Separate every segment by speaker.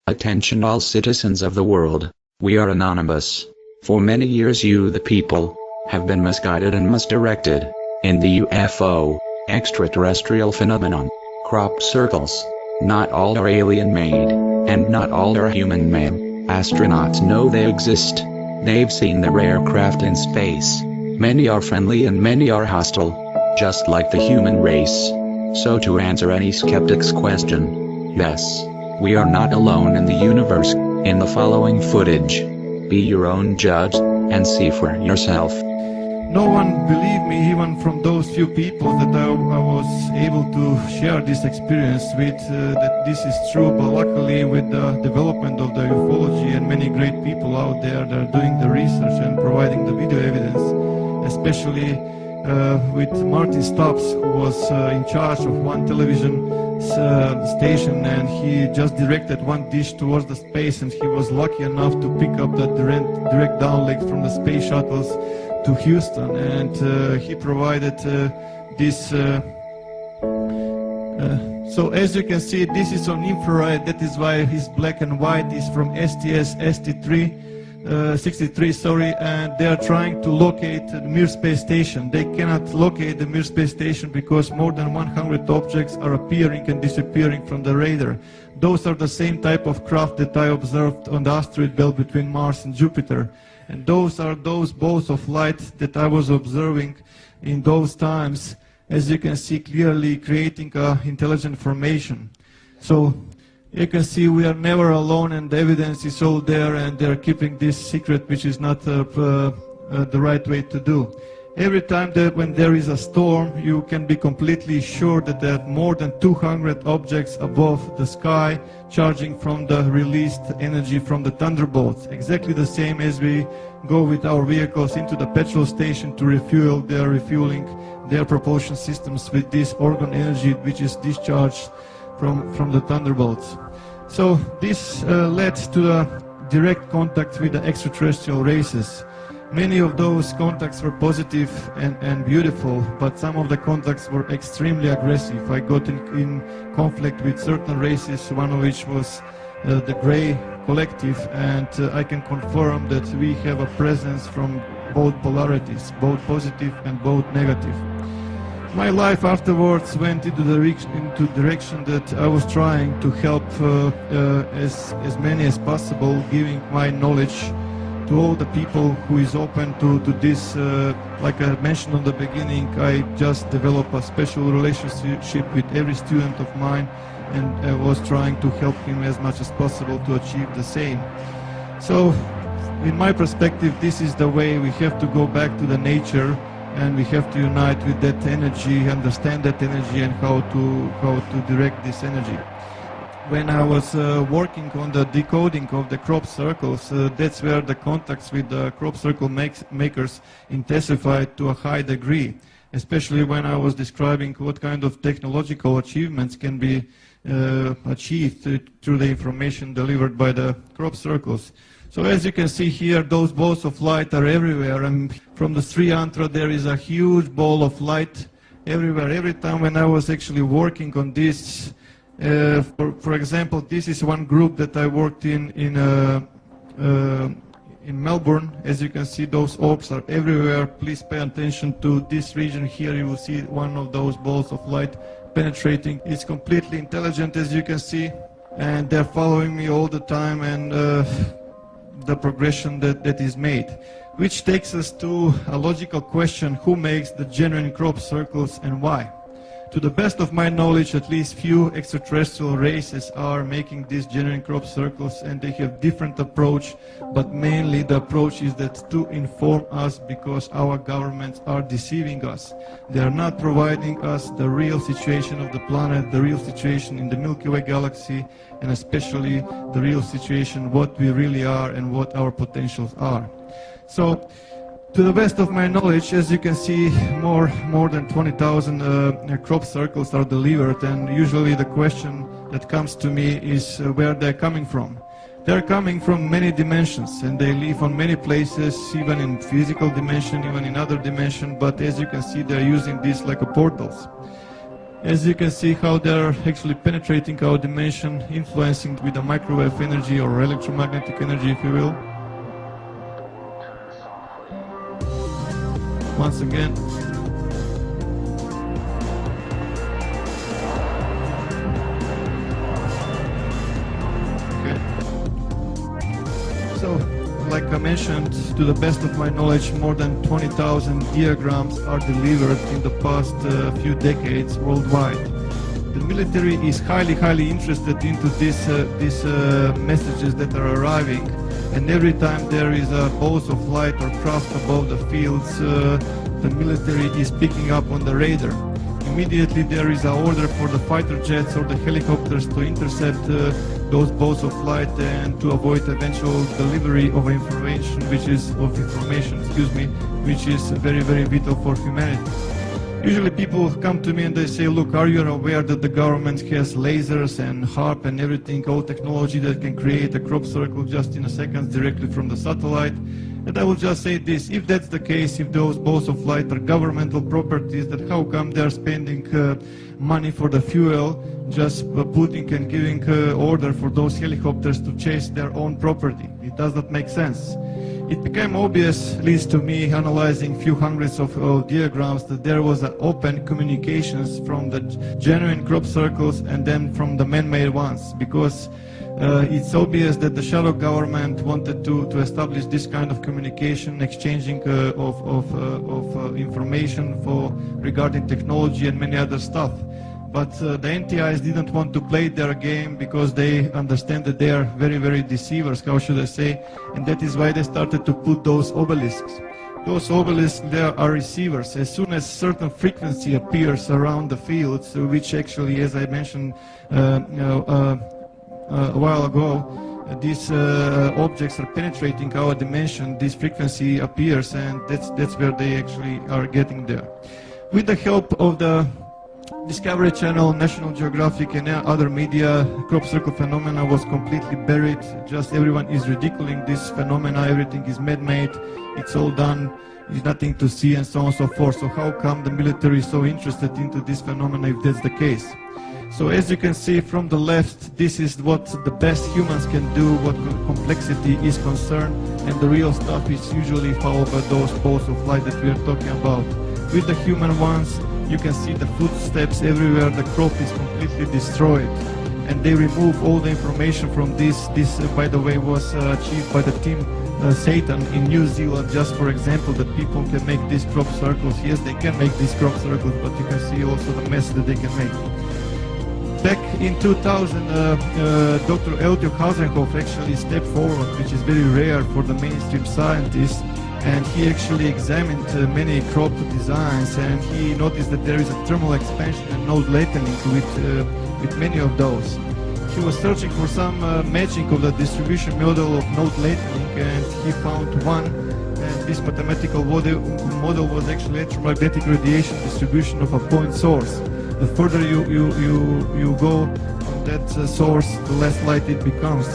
Speaker 1: Attention all citizens of the world, we are anonymous. For many years you the people, have been misguided and misdirected, in the UFO, extraterrestrial phenomenon, crop circles. Not all are alien-made, and not all are human-made. Astronauts know they exist. They've seen the rare craft in space. Many are friendly and many are hostile, just like the human race. So to answer any skeptic's question, yes, we are not alone in the universe. In the following footage, be your own judge, and see for yourself.
Speaker 2: No one believed me, even from those few people that I was able to share this experience with, that this is true. But luckily, with the development of the ufology and many great people out there that are doing the research and providing the video evidence, especially with Martin Stubbs, who was in charge of one television station, and he just directed one dish towards the space, and he was lucky enough to pick up the direct downlink from the space shuttles to Houston, and he provided this. So as you can see, this is on infrared. That is why his black and white is from STS-63, sorry, and they are trying to locate the Mir space station. They cannot locate the Mir space station because more than 100 objects are appearing and disappearing from the radar. Those are the same type of craft that I observed on the asteroid belt between Mars and Jupiter. And those are those balls of light that I was observing in those times, as you can see clearly, creating intelligent formation. So you can see we are never alone, and the evidence is all there, and they're keeping this secret, which is not the right way to do. Every time that when there is a storm, you can be completely sure that there are more than 200 objects above the sky charging from the released energy from the thunderbolts. Exactly the same as we go with our vehicles into the petrol station to refuel, they are refueling their propulsion systems with this organ energy which is discharged from the thunderbolts. So this led to a direct contact with the extraterrestrial races. Many of those contacts were positive and beautiful, but some of the contacts were extremely aggressive. I got in conflict with certain races, one of which was the Grey Collective, and I can confirm that we have a presence from both polarities, both positive and both negative. My life afterwards went into the direction that I was trying to help as many as possible, giving my knowledge to all the people who is open to this. Like I mentioned in the beginning, I just developed a special relationship with every student of mine, and I was trying to help him as much as possible to achieve the same. So in my perspective, this is the way we have to go back to the nature, and we have to unite with that energy, understand that energy, and how to direct this energy. When I was working on the decoding of the crop circles, that's where the contacts with the crop circle makers intensified to a high degree, especially when I was describing what kind of technological achievements can be achieved through the information delivered by the crop circles. So as you can see here, those balls of light are everywhere, and from the Sri Yantra there is a huge ball of light everywhere. Every time when I was actually working on this, for example, this is one group that I worked in Melbourne. As you can see, those orbs are everywhere. Please pay attention to this region here. You will see one of those balls of light penetrating. It's completely intelligent, as you can see, and they're following me all the time, and the progression that is made. Which takes us to a logical question: who makes the genuine crop circles and why? To the best of my knowledge, at least few extraterrestrial races are making these genuine crop circles, and they have different approach, but mainly the approach is that to inform us, because our governments are deceiving us. They are not providing us the real situation of the planet, the real situation in the Milky Way galaxy, and especially the real situation, what we really are and what our potentials are. So, to the best of my knowledge, as you can see, more than 20,000 crop circles are delivered, and usually the question that comes to me is where they're coming from. They're coming from many dimensions, and they live on many places, even in physical dimension, even in other dimension, but as you can see, they're using this like a portals. As you can see how they're actually penetrating our dimension, influencing with the microwave energy or electromagnetic energy, if you will. Once again. Okay. So, like I mentioned, to the best of my knowledge, more than 20,000 diagrams are delivered in the past few decades worldwide. The military is highly interested into these messages that are arriving. And every time there is a pulse of light or craft above the fields, the military is picking up on the radar. Immediately there is an order for the fighter jets or the helicopters to intercept those balls of light and to avoid eventual delivery of information, which is very vital for humanity. Usually people come to me and they say, look, are you aware that the government has lasers and HARP and everything, all technology that can create a crop circle just in a second directly from the satellite? And I will just say this, if that's the case, if those balls of light are governmental properties, then how come they're spending money for the fuel, just putting and giving order for those helicopters to chase their own property? It does not make sense. It became obvious, at least to me, analyzing few hundreds of diagrams, that there was an open communications from the genuine crop circles and then from the man-made ones, because it's obvious that the shadow government wanted to establish this kind of communication, exchanging of information regarding technology and many other stuff. But the NTIs didn't want to play their game because they understand that they are very deceivers, how should I say, and that is why they started to put those obelisks. Those obelisks, there are receivers. As soon as certain frequency appears around the fields, which actually, as I mentioned a while ago, these objects are penetrating our dimension, this frequency appears, and that's where they actually are getting there. With the help of the Discovery Channel, National Geographic and other media, crop circle phenomena was completely buried. Just everyone is ridiculing this phenomena, everything is man-made, it's all done, there's nothing to see and so on and so forth. So how come the military is so interested into this phenomena if that's the case? So as you can see from the left, this is what the best humans can do, what complexity is concerned, and the real stuff is usually followed by those balls of light that we are talking about. With the human ones, you can see the footsteps everywhere, the crop is completely destroyed, and they remove all the information from this. This, by the way, was achieved by the team Satan in New Zealand, just for example, that people can make these crop circles. Yes, they can make these crop circles, but you can see also the mess that they can make. Back in 2000, Dr. Eltio Hausenhoff actually stepped forward, which is very rare for the mainstream scientists, and he actually examined many crop designs, and he noticed that there is a thermal expansion and node lengthening with many of those. He was searching for some matching of the distribution model of node lengthening, and he found one, and this mathematical model was actually electromagnetic radiation distribution of a point source. The further you go from that source, the less light it becomes.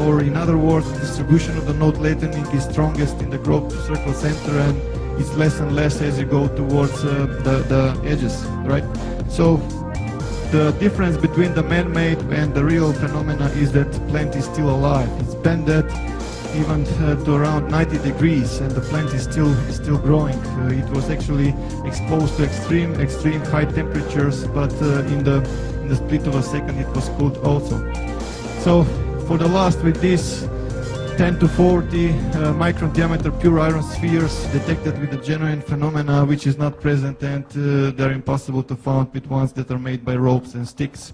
Speaker 2: Or in other words, the distribution of the node lengthening is strongest in the crop circle center, and it's less and less as you go towards the edges, right? So the difference between the man-made and the real phenomena is that the plant is still alive. It's bended even to around 90 degrees, and the plant is still growing. It was actually exposed to extreme high temperatures, but in the split of a second it was cooled also. So for the last, with this 10 to 40 micron diameter pure iron spheres detected with a genuine phenomena which is not present, and they're impossible to find with ones that are made by ropes and sticks.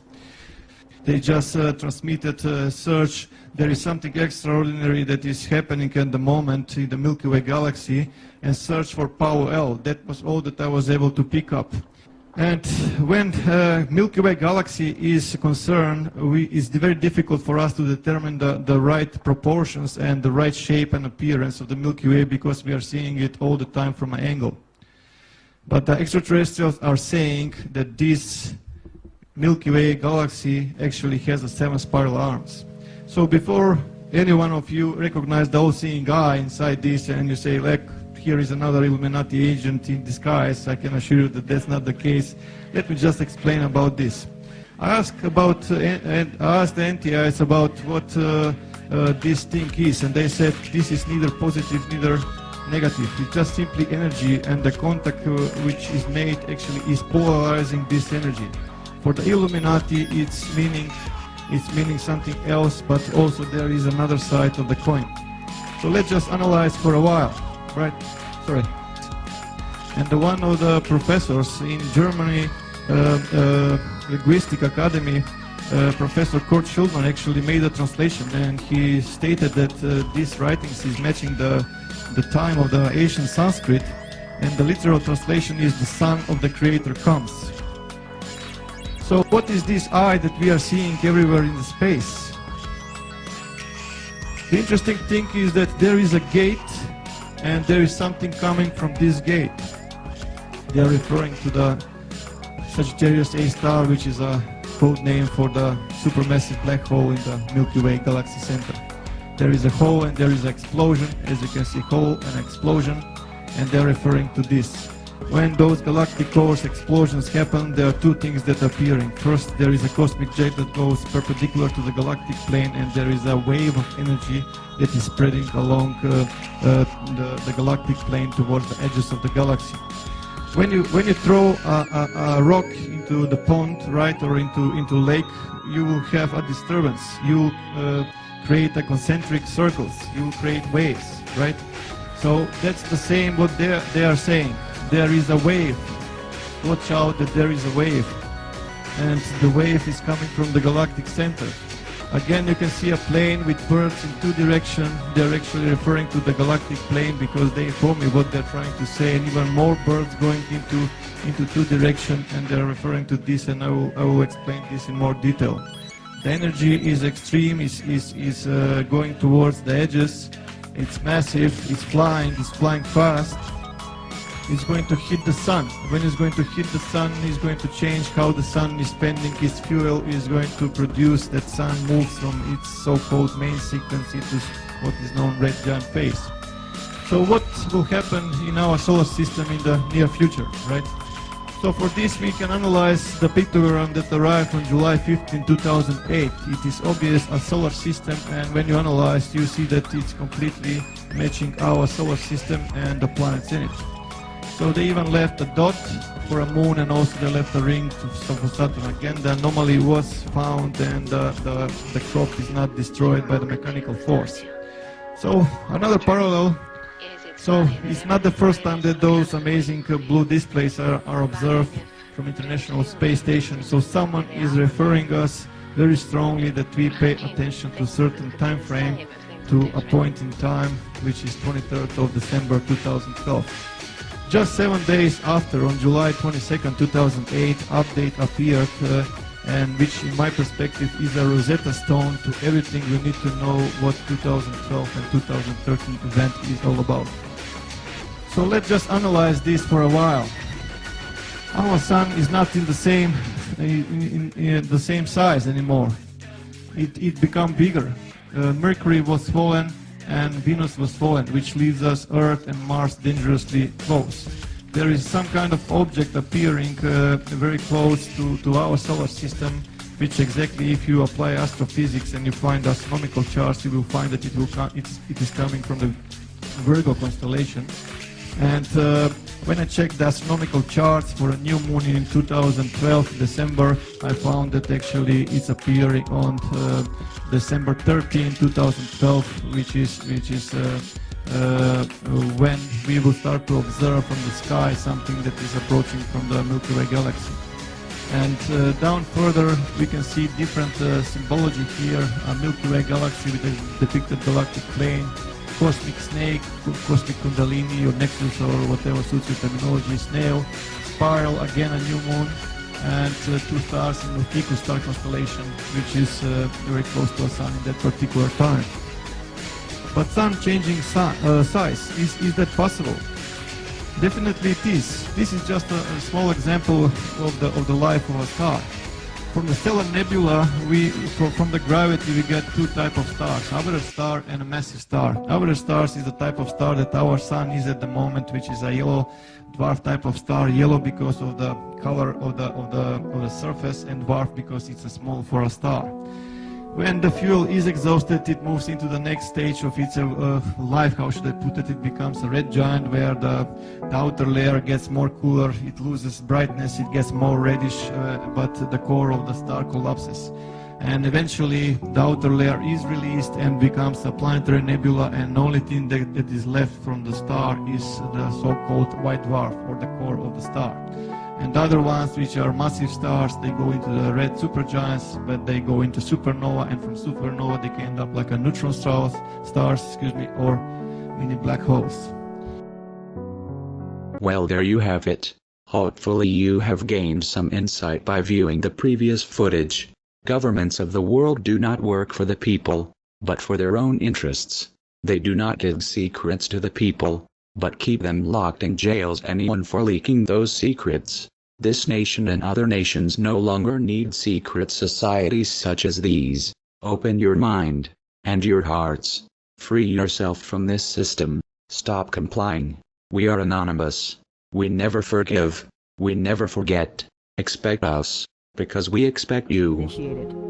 Speaker 2: They just transmitted search. There is something extraordinary that is happening at the moment in the Milky Way galaxy, and search for power L. That was all that I was able to pick up. And when Milky Way galaxy is concerned, it's very difficult for us to determine the right proportions and the right shape and appearance of the Milky Way, because we are seeing it all the time from an angle. But the extraterrestrials are saying that this Milky Way galaxy actually has 7 spiral arms. So before any one of you recognize the all-seeing eye inside this and you say, like, here is another Illuminati agent in disguise, I can assure you that that's not the case. Let me just explain about this. I asked the NTIs about what this thing is, and they said this is neither positive neither negative. It's just simply energy, and the contact which is made actually is polarizing this energy. For the Illuminati, it's meaning something else, but also there is another side of the coin. So let's just analyze for a while, right? Sorry. And one of the professors in Germany, Linguistic Academy, Professor Kurt Schulman, actually made a translation, and he stated that these writings is matching the time of the ancient Sanskrit, and the literal translation is "the Son of the Creator comes." So what is this eye that we are seeing everywhere in the space? The interesting thing is that there is a gate, and there is something coming from this gate. They are referring to the Sagittarius A star, which is a code name for the supermassive black hole in the Milky Way galaxy center. There is a hole and there is an explosion. As you can see, hole and explosion, and they are referring to this. When those galactic cores explosions happen, there are 2 things that are appearing. First, there is a cosmic jet that goes perpendicular to the galactic plane, and there is a wave of energy that is spreading along the galactic plane towards the edges of the galaxy. When you throw a rock into the pond, right, or into lake, you will have a disturbance. You create a concentric circles. You will create waves, right? So that's the same what they are saying. There is a wave. Watch out that there is a wave. And the wave is coming from the galactic center. Again, you can see a plane with birds in 2 directions. They're actually referring to the galactic plane because they inform me what they're trying to say. And even more birds going into 2 directions, and they're referring to this, and I will explain this in more detail. The energy is extreme, is going towards the edges. It's massive, it's flying fast. It's going to hit the sun. When it's going to hit the sun, it's going to change how the sun is spending its fuel. Is going to produce that sun moves from its so-called main sequence into what is known red giant phase. So what will happen in our solar system in the near future, right? So for this we can analyze the pictogram that arrived on July 15, 2008. It is obvious a solar system, and when you analyze, you see that it's completely matching our solar system and the planets in it. So they even left a dot for a moon, and also they left a ring for Saturn. Again, the anomaly was found, and the crop is not destroyed by the mechanical force. So another parallel. So it's not the first time that those amazing blue displays are observed from International Space Station. So someone is referring us very strongly that we pay attention to a certain time frame, to a point in time, which is 23rd of December 2012. Just 7 days after, on July 22nd, 2008, update appeared, and which in my perspective is a Rosetta Stone to everything we need to know what 2012 and 2013 event is all about. So let's just analyze this for a while. Our sun is not in the same size anymore. It become bigger. Mercury was fallen and Venus was fallen, which leaves us Earth and Mars dangerously close. There is some kind of object appearing very close to our solar system, which exactly, if you apply astrophysics and you find astronomical charts, you will find that it is coming from the Virgo constellation. And when I checked the astronomical charts for a new moon in 2012 December, I found that actually it's appearing on December 13, 2012, which is when we will start to observe from the sky something that is approaching from the Milky Way galaxy. And down further we can see different symbology here, a Milky Way galaxy with a depicted galactic plane, cosmic snake, cosmic kundalini or nexus or whatever suits your terminology, snail, spiral, again a new moon, and two stars in the Ficus star constellation, which is very close to our sun in that particular time. But sun changing size, is that possible? Definitely it is. This is just a small example of the life of a star. From the stellar nebula, from the gravity, we get two types of stars, average star and a massive star. Average stars is the type of star that our sun is at the moment, which is a yellow dwarf type of star. Yellow because of the color of the surface, and dwarf because it's small for a star. When the fuel is exhausted, it moves into the next stage of its life. How should I put it? It becomes a red giant, where the outer layer gets more cooler, it loses brightness, it gets more reddish, but the core of the star collapses. And eventually the outer layer is released and becomes a planetary nebula, and the only thing that is left from the star is the so-called white dwarf, or the core of the star. And the other ones, which are massive stars, they go into the red supergiants, but they go into supernova, and from supernova they can end up like a neutron stars, or mini black holes.
Speaker 1: Well, there you have it. Hopefully you have gained some insight by viewing the previous footage. Governments of the world do not work for the people, but for their own interests. They do not give secrets to the people, but keep them locked in jails anyone for leaking those secrets. This nation and other nations no longer need secret societies such as these. Open your mind and your hearts. Free yourself from this system. Stop complying. We are anonymous. We never forgive. We never forget. Expect us, because we expect you.
Speaker 3: Initiated.